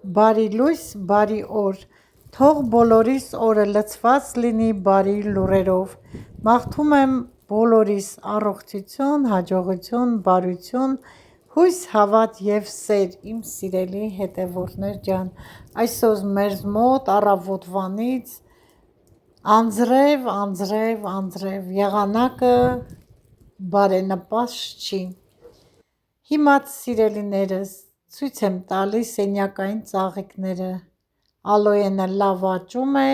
Բարի լույս, բարի օր, թող բոլորիս օրը լցված լինի բարի լուրերով, մաղթում եմ բոլորիս առողջություն, հաջողություն, բարություն, հույս, հավատ և սեր, իմ սիրելի հետևորդներ ջան, այսօր մեզ մոտ առավոտվանից անձրև, եղանակը բարենպաստ չի։ Հիմա սիրելիներս ցույց եմ տալիս սենյակային ծաղիկները, ալոյենը լավ աճում է,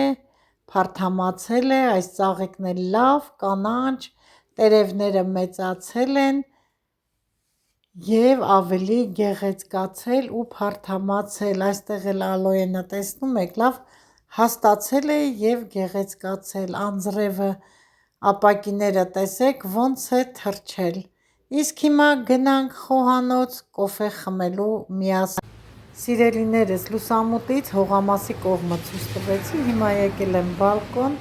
փարթամացել է, այս ծաղիկն էլ լավ, կանաչ, տերևները մեծացել են և ավելի գեղեցկացել ու փարթամացել, այստեղ էլ ալոյենը տեսնում եք, լավ հաստացել է և գեղեցկացել, անձրևը ապակիները տեսեք ոնց է թրջել, իսկ հիմա գնանք խոհանոց կոֆե խմելու միասին։ Սիրելիներս լուսամուտից հողամասի կողմը ցույց տվեցի, հիմա եկել եմ բալկոն,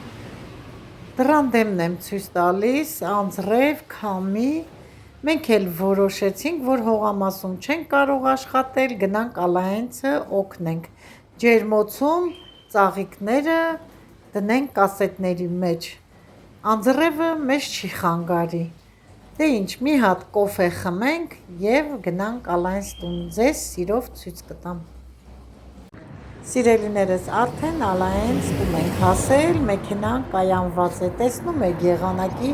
դռան դեմն եմ ցույց տալիս, անձրև, քամի, մենք էլ որոշեցինք, որ հողամասում չենք կարող աշխատել, գնանք Ալայենցը օգնենք, ջերմոցում ծաղիկները դնենք կասետների մեջ, անձրևը մեզ չի խանգարի, դե ինչ մի հատ կոֆե խմենք և գնանք Ալայենց տուն, ձեզ սիրով ցույց կտամ։ Սիրելիներս արդեն Ալայենց տուն ենք հասել, մեքենան կայանված է, տեսնում եք եղանակի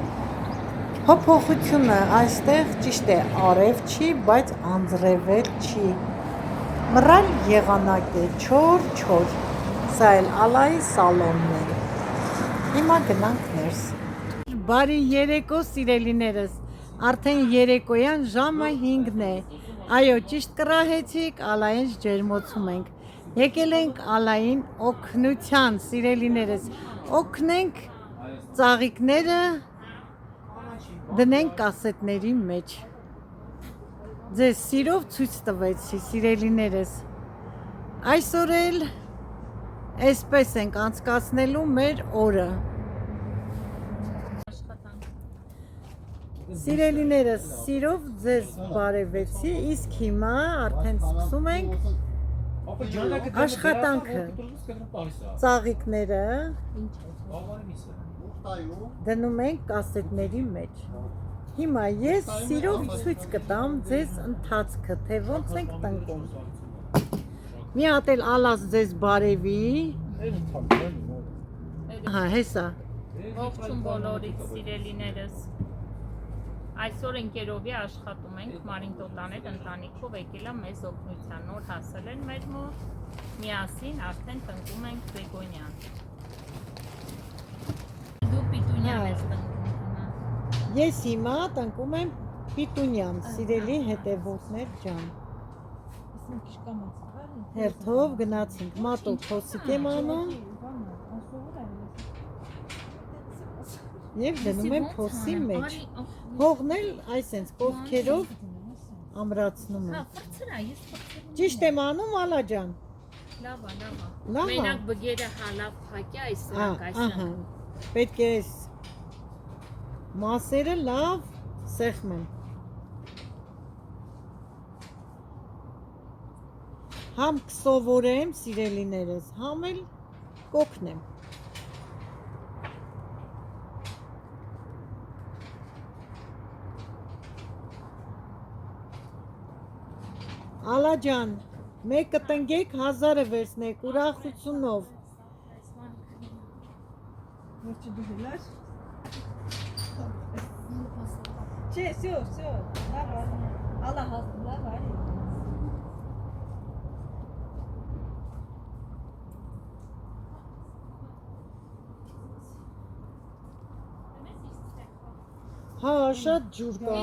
փոփոխությունը, այստեղ ճիշտ է արև չի, բայց անձրև էլ չի, մռայլ եղանակ է, չոր, սա էլ Ալայի սալոնն է, հիմա գնանք ներս։ Բարի երեկո սիրելիներս, արդեն երեկոյան ժամը 5-ն է, այո ճիշտ կռահեցիք, Ալայենց ջերմոցում ենք, եկել ենք Ալային օգնության, սիրելիներս, օգնենք ծաղիկները դնենք կասետների մեջ, ձեզ սիրով ցույց տվեցի սիրելիներս, այսօր էլ այսպես ենք անցկացնելու մեր օրը։ Սիրելիներս սիրով ձեզ բարևեցի, իսկ հիմա արդեն սկսում ենք աշխատանքը, ծաղիկները դնում ենք կասետների մեջ, հիմա ես սիրով ցույց կտամ ձեզ ընթացքը, թե ոնց ենք տնկում, մի հատ էլ Ալաս ձեզ բարևի, հեսա, ողջույն բոլորիդ սիրելիներս, այսօր ընկերովի աշխատում ենք, Մարին Տոտաներ ընտանիքով եկել է մեզ օգնության, նոր հասել են մեր մոտ, միասին արդեն տնկում ենք բեգոնյան։ Դու պիտունյան ես տնկում։ Ես հիմա տնկում եմ պիտունյան, սիրելի հետևորդներ ջան։ Հերթով գնացինք, մատով փոսիկ եմ անում և դնում եմ փոսի մեջ, հողն էլ այսենց կողքերով ամրացնում եմ, ճիշտ եմ անում Ալա ջան։ Լավա, մենակ բգերը հալավ փակի այսինք, պետք է այս մասերը լավ սեղմեմ, համ կսովորեմ սիրելիներս, համ էլ կօգնեմ։ Ալա ջան, մեկը տնկեք, 1000-ը վերցնեք, ուրախությունով։ Հա, շատ ջուր կա։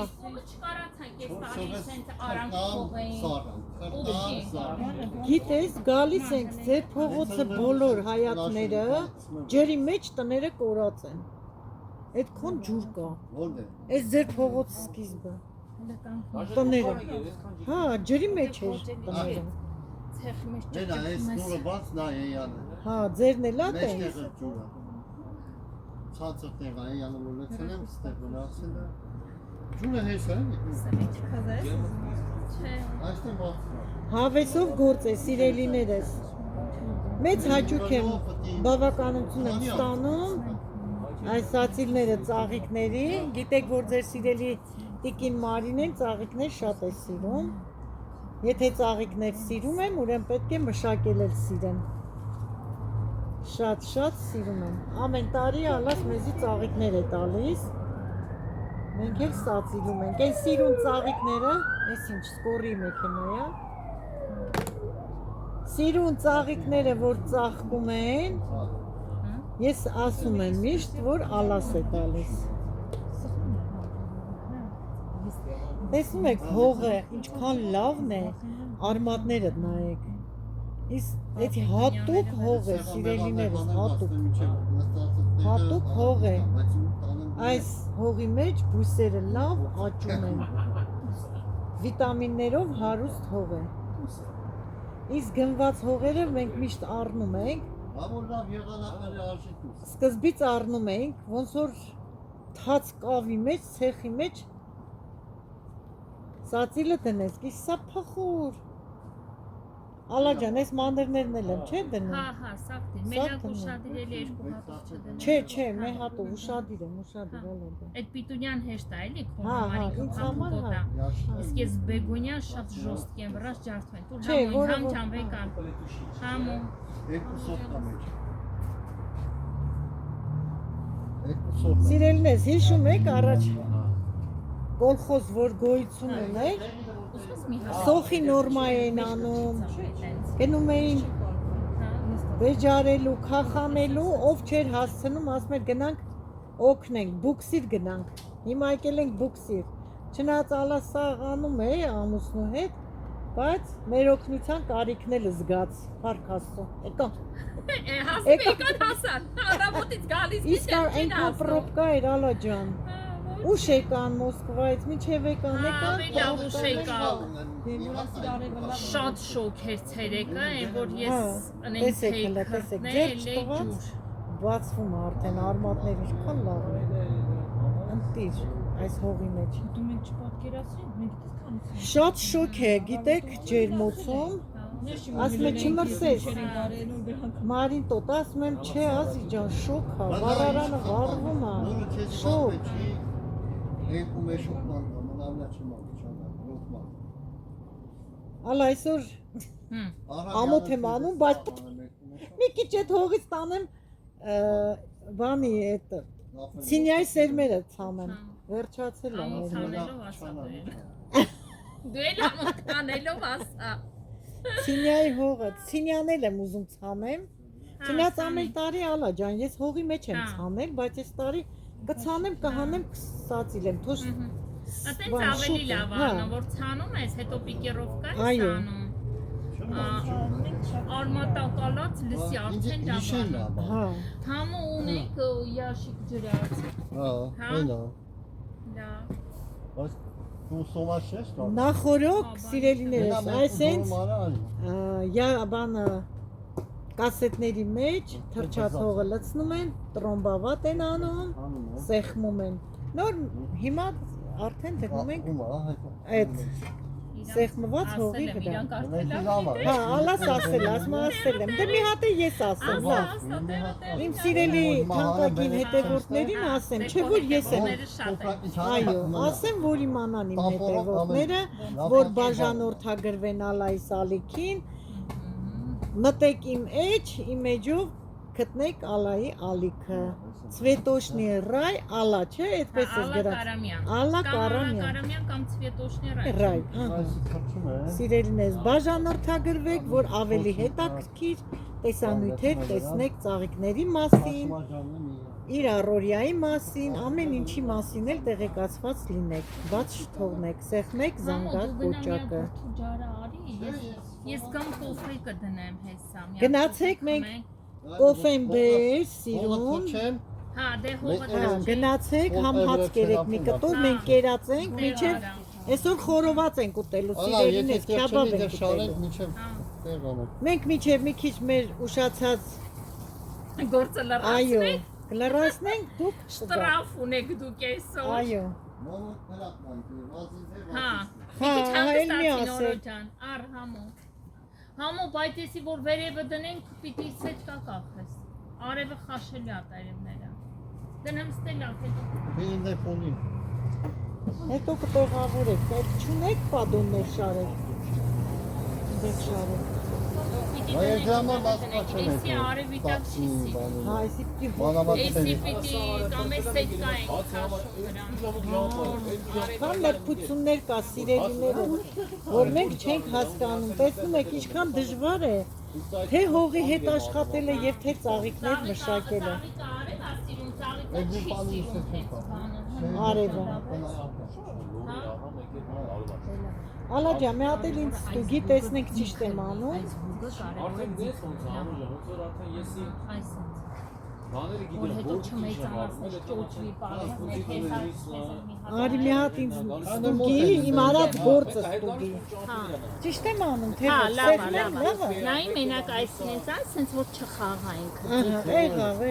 Գիտես, գալիս ենք, ձեր փողոցը բոլոր հայատները, ջրի մեջ տները կորած են, այդքան ջուր կա, այս ձեր փողոց սկիզբը, տները, հա, ջրի մեջ էր տները, հա, ձերն էլ ատ են, Ցածր տեղ է, յանը մոլեցել եմ, ստեղ մնացել է, ջուրը հես է, այստեղ բացում է։ Հավեսով գործ է, սիրելիներս։ Մեծ հաճույք եմ, բավականություն եմ ստանում այս ածիլները ծաղիկների։ Գիտեք, որ ձեր սիրելի տիկին Մարինեն ծաղիկներ շատ է սիրում։ Եթե ծաղիկներ սիրում եմ, ուրեմն պետք է մշակել էլ սիրեմ։ Շատ սիրում եմ։ Ամեն տարի ալաս մեզի ծաղիկներ է տալիս։ Մենք էլ սածիլում ենք։ Այն սիրուն ծաղիկները, այս ինչ սկորի մեքենա է։ Սիրուն ծաղիկները, որ ծաղկում են, ես ասում եմ միշտ, որ ալաս է տալիս։ Տեսնում եք հողը, ինչքան լավն է, արմատները նայեք։ Իսկ էդի հատուկ հող է, սիրելիներս, հատուկ հող է։ Այս հողի մեջ բույսերը լավ աճում են։ Վիտամիններով հարուստ հող է։ Իսկ գնված հողերը մենք միշտ առնում ենք։ Սկզբից առնում ենք, ոնց որ թաց կավի մեջ, ցեխի մեջ սածիլը դնես, կիսա փախուր։ Ալա ջան, այս մանրներն էլ եմ, չէ՞ դնում։ Հա, սաղդիր, մենակ ուշադիր էլի 2 հատով չդնեմ։ Չէ, մեկ հատով ուշադիր եմ, ալա։ Այդ պիտունյան հեշտ է, էլի, քո Հա, համարին ինձ համար հա։ Իսկ ես բեգոնյան շատ ժոստկ եմ, վրաս ջարդվեն։ Տուր Չէ, համոյն, որը համ չան վեկան։ Համոն։ 2 սոթկա մեջ։ 2 սոթկա։ Սիրելիներս, հիշում եք առաջ կոլխոզ, որ գոյություն ուներ, սոխի նորմա էին անում, գնում էին բեջարելու, քախանելու, ով չէր հասցնում, ասում էր գնանք օգնենք, բուքսիր գնանք, հիմա եկել ենք բուքսիր, չնայած ալաս սաղ անում է ամուսնու հետ, բայց մեր օգնության կարիքն էլ զգաց, փառք Աստծո, եկա։ Հասիվ եկան հասան, առավոտից գալիս Իսկ այնքան պրոբկա էր ալա ջան, ուշ եկան Մոսկվայից, մինչև եկան, լավ ուշ եկան, շատ շոկ էր ցերեկը, այն որ ես տեսեք, ջերջ տված, բացվում արդեն արմատներ ինչքան լավ է, ընտիր այս հողի մեջ։ Դու մենք չպատկերացրինք, մենք դες Շատ շոկ է, գիտեք, ջերմոցում, ասում է չմրսես, Մարին տոտ, ասում եմ չէ, ասի ջան, շոկ հա, վառարանը վառվում հա, շոկ։ Երկու մեշոկման մնալնա չմա, Ալ այսօր ամոթ եմ անում, բայց մի քիչ այդ հողից տանեմ բանի այդ ցինյայի սերմերը ցամեմ, վերջացել եմ։ Ամոթանելով ասա դու էլ ամոթանելով ասա։ Ցինյայի հողը, ցինյանել եմ ուզում ցամեմ, չնայած ամեն տարի ալա ջան, ես հողի մեջ եմ ցանել, բայց այս տարի կցանեմ, կհանեմ, սածիլեմ, թոշ Այդտենց ավելի լավ անում, որ ցանում ես, հետո պիկերովկա ես անում։ Արմատակալած լսի արդեն լավ։ Հա։ Թամը ունենք ящик ջրած։ Հա, այնա։ Լավ։ Բայց դու սոմաշ ես դա։ Նախորոք սիրելիներս, այսենց բանը կասետների մեջ թրջած հողը լցնում են, տրոմբավատ են անում, սեղմում են։ Նոր հիմա արդեն դնում ենք այդ սեղմված հողի վրա։ Հա, ալաս ասել եմ, դե մի հատ է ես ասեմ, լավ։ Իմ սիրելի թանկագին հետևորդներին ասեմ, չէ որ ես եմ։ Այո, ասեմ, որ իմանան իմ հետևորդները, որ բաժանորդագրվեն ալայիս ալիքին, մտեք իմ էջ, իմ էջով գտնեք ալայի ալիքը, Цветочный рай, ալա, չէ, այդպես է գրած։ Ալա Կարամյան կամ Цветочный ռայ։ Սիրելիներս, բաժանորդագրվեք, որ ավելի հետաքրքիր տեսանյութեր տեսնեք ծաղիկների մասին, իր առօրյայի մասին, ամեն ինչի մասին էլ տեղեկացված լինեք, բաց չթողնեք, սեղմեք զանգակ կոճակը։ Ես կամ կոֆե կդնեմ հեսա։ Գնացեք մենք կոֆեն բեր, սիրուն։ Հա, դե հողը գնացեք, համ հաց կերեք մի կտոր, մենք կերած ենք, մինչև այսօր խորոված ենք ուտելու, սիրելիներս, քյաբաբ ենք ուտելու։ Մենք մինչև մի քիչ մեր ուշացած գործը այո, լրացնենք, կլրացնենք, դուք շտրաֆ ունեք դուք այսօր։ Այո, Մամա հրապման վազիզե Հա։ Հա, Մի քիչ ահա, էլ մի հանգստացին ասել։ օրոջան, առ համո։ Համո, բայց եսի որ վերևը դնենք, պիտի սեչկա կախես։ Արևը խաշելի ա տերևները։ Դնեմ ստելա, հետո։ Բինե ֆոնին։ Հետո կտեղավորեք, այդ չունեք պատոններ շարեք։ Դեք շարեք։ Պիտի Այ դնենք, ժամը դնենք, մասկա չեն եսի արևի տակ չի սի։ Հա, այսի պիտի Մանավանդ Եսի պիտի կամ է սեչկա ենք Քան նրբություններ կա սիրելիները, որ մենք չենք հասկանում, տեսնում եք ինչքան դժվար է, թե հողի հետ աշխատելը եւ թե ծաղիկներ մշակելը։ Այդ մի բանի սեփական։ Արևը։ Ալա ջան, մի հատ էլ ինձ ստուգի տեսնենք ճիշտ եմ անում։ Արդեն դες ոնց անում ոնց որ արդեն եսի բաները Որ գիտեմ հետո չմեծանաս, ճոճվի պարեսներ, հեզած Արի մի հատ ինձ ստուգի, իմ արած գործը ստուգի։ Ճիշտ եմ անում, թե Հա, ոչ, լավ, սեղմեմ, լավ։ լավ է։ Նայ մենակ այս հենց այս, հենց որ չխաղա ինքը։ Ահա, եղավ։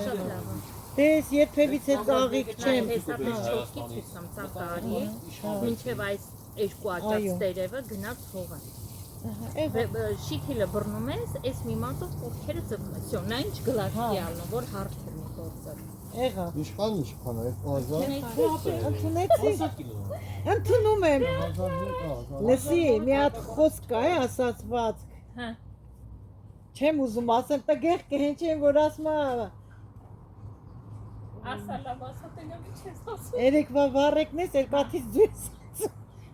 Շատ լավ է։ Դες երբևիցե ծաղիկ Նայ, չեմ։ հեսա փեչոկի ցույցամ ծաղկարի, մինչև այս երկու Այո։ աճած տերևը գնաց հողը։ Եղավ։ Շիթիլը բռնում ես, այս մի մատով կողքերը ձգում ես։ Всё, նա ինչ գլարքի ալնում, որ հարթ լինի գործը։ Եղավ։ Ինչքան է 1000։ Ընդունեցի։ Ընդունում եմ։ Լսի, մի հատ խոսք կա է ասացված։ Հա։ Չեմ ուզում ասել, տգեղ կհնչեմ, որ ասма Ասա լավ, ասա տենա մի չես ասում։ երեկվա վառեկն ես, երկաթից ձույս։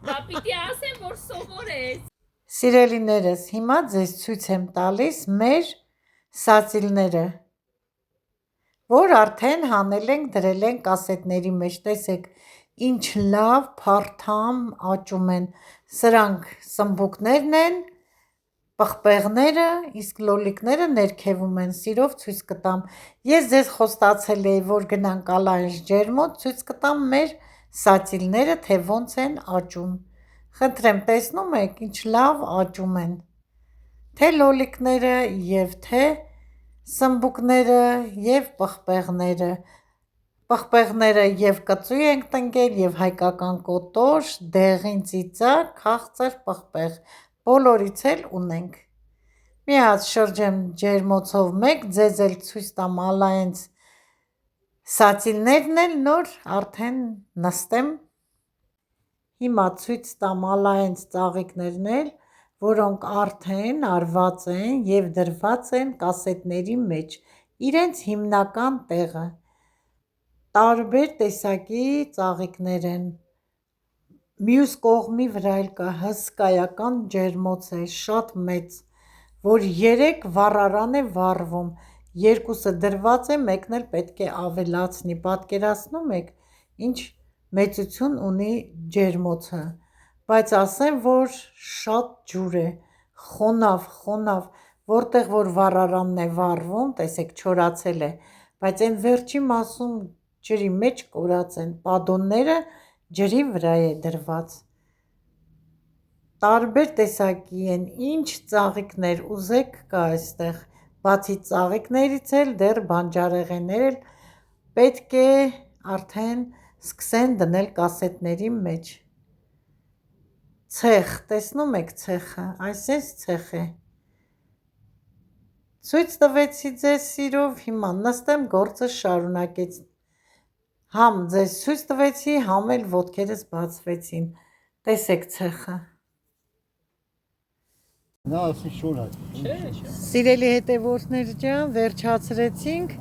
Դա պիտի ասեմ, որ սովոր ես։ Սիրելիներս, հիմա ձեզ ցույց եմ տալիս մեր սացիլները, որ արդեն հանել ենք, դրել ենք կասետների մեջ, տեսեք, ինչ լավ փարթամ աճում են, սրանք սմբուկներն են, պղպեղները, իսկ լոլիկները ներքևում են, սիրով ցույց կտամ, ես ձեզ խոստացել էի, որ գնանք Ալայնս ջերմոտ, ցույց կտամ մեր սացիլները, թե ոնց են աճում, խնդրեմ, տեսնում եք, ինչ լավ աճում են, թե լոլիկները և թե սմբուկները և պղպեղները և կծու ենք տնկել և հայկական կոտոր, դեղին ծիծակ, քաղցր պղպեղ, բոլորից էլ ունենք, մի հատ շրջեմ ջերմոցով մեկ, ձեզ էլ ցույց տամ Ալայնս սացիլներն էլ նոր արդեն նստեմ, հիմա ցույց տամ Ալայնս ծաղիկներն էլ, որոնք արդեն արված են և դրված են կասետների մեջ, իրենց հիմնական տեղը, տարբեր տեսակի ծաղիկներ են, մյուս կողմի վրա էլ կա հսկայական ջերմոց է, շատ մեծ, որ 3 վառարան է վառվում, երկուսը դրված է, մեկն էլ պետք է ավելացնի, պատկերացնում եք, ինչ մեծություն ունի ջերմոցը, բայց ասեմ, որ շատ ջուր է, խոնավ, որտեղ որ վառարանն է վառվում, տեսեք չորացել է, բայց այն վերջի մասում ջրի մեջ կորած են, պատոնները ջրի վրա է դրված, տարբեր տեսակի են, ինչ ծաղիկներ ուզեք կա այստեղ, բացի ծաղիկներից էլ դեռ բանջարեղեններ էլ պետք է արդեն սկսեն դնել կասետների մեջ, ցեխ, տեսնում եք ցեխը, այսպես ցեխ է, ցույց տվեցի ձեզ սիրով, հիմա նստեմ գործը շարունակեց, համ ձեզ ցույց տվեցի, համ էլ ոտքերս բացվեցին, տեսեք ցեխը, Նա ասի շոր հայ։ սիրելի հետևորդներ ջան, վերջացրեցինք,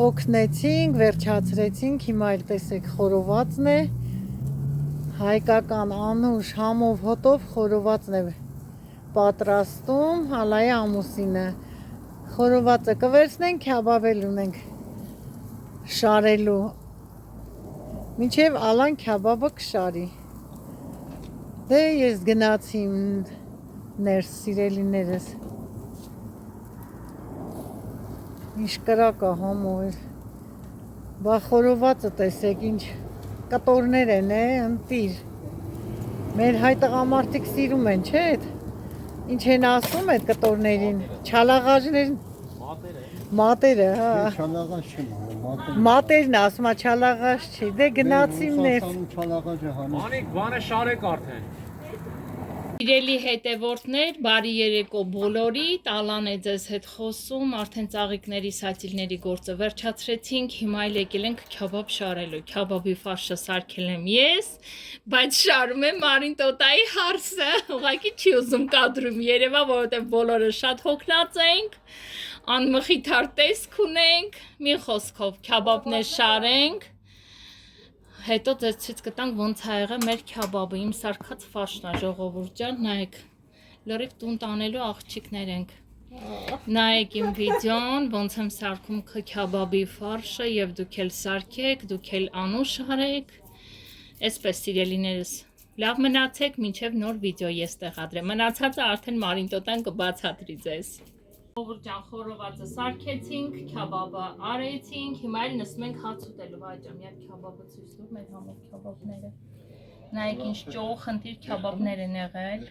օգնեցինք, վերջացրեցինք, հիմա էլ տեսեք խորովածն է, հայկական անուշ համով հոտով խորովածն է պատրաստում, Ալայի ամուսինը, խորովածը կվերցնենք, քյաբաբ էլ ունենք շարելու, մինչև Ալան քյաբաբը կշարի, դե ես գնացի ներս սիրելիներս, ինչ կրակ է համով, բա խորովածը տեսեք, ինչ կտորներ են, ընտիր, մեր հայ տղամարդիկ սիրում են, չէ, ինչ են ասում այդ կտորներին, չալաղաժներին, մատերը, հա, Չանաղան չեմ անում, Մատերն ասում է չալաղած չի, դե գնացիմ ներ։ Ռուսաստանում չալաղաճը համի։ Մանիկ բանը շարեք արդեն։ Սիրելի հետևորդներ, բարի երեկո բոլորի, Տալան է ձեզ հետ խոսում, արդեն ծաղիկների սատիլների գործը վերջացրեցինք, հիմա էլ եկել ենք քյաբաբ շարելու, քյաբաբի ֆարշը սարքել եմ ես, բայց շարում եմ Մարին տոտայի հարսը, ուղղակի չի ուզում կադրում երևա, որովհետև բոլորը շատ հոգնած ենք, անմխիթար տեսք ունենք, մի խոսքով քյաբաբներ շարենք, հետո ձեզ ցույց կտանք ոնց ա եղել մեր քյաբաբը, իմ սարքած ֆարշն է ժողովուրդ ջան, նայեք, լրիվ տուն տանելու աղջիկներ ենք, նայեք իմ վիդեոն, ոնց եմ սարքում քյաբաբի ֆարշը և դուք էլ սարքեք, դուք էլ անուշ արեք, այսպես սիրելիներս, լավ մնացեք, մինչև նոր վիդեո ես տեղադրեմ, մնացածը արդեն Մարին տոտան կբացատրի ձեզ։ Ժողովուրդ ջան, խորովածը սարքեցինք, քյաբաբը արեցինք, հիմա էլ նստում ենք հաց ուտելու, վայ ջան, մի հատ քյաբաբը ցույց տուր մեր համար քյաբաբները։ Նայեք ինչ ճոխ խնդիր քյաբաբներ են եղել։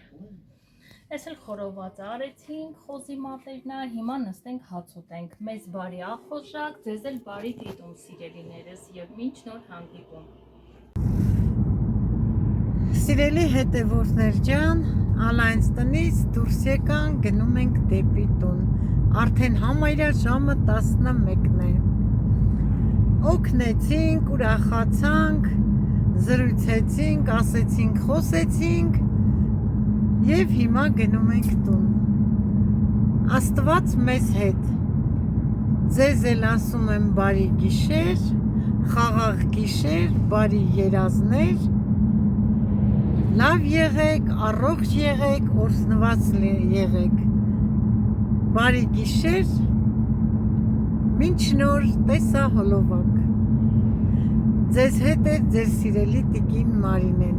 Այս էլ խորովածը արեցինք, խոզի մատերն է, հիմա նստենք հաց ուտենք։ Մեզ բարի ախոժակ, ձեզ էլ բարի դիտում սիրելիներս եւ մինչ նոր հանդիպում։ Սիրելի հետևորդներ ջան, Ալայնց տնից դուրս եկան, գնում ենք դեպի տուն։ Արդեն համարյա ժամը 11-ն է։ Օգնեցինք, ուրախացանք, զրուցեցինք, ասեցինք, խոսեցինք եւ հիմա գնում ենք տուն։ Աստված մեզ հետ։ Ձեզ էլ ասում եմ բարի գիշեր, խաղաղ գիշեր, բարի երազներ։ Լավ եղեք, առողջ եղեք, օրհնված եղեք։ Բարի գիշեր, մինչ նոր տեսահոլովակ։ Ձեզ հետ է ձեր սիրելի տիկին Մարինեն։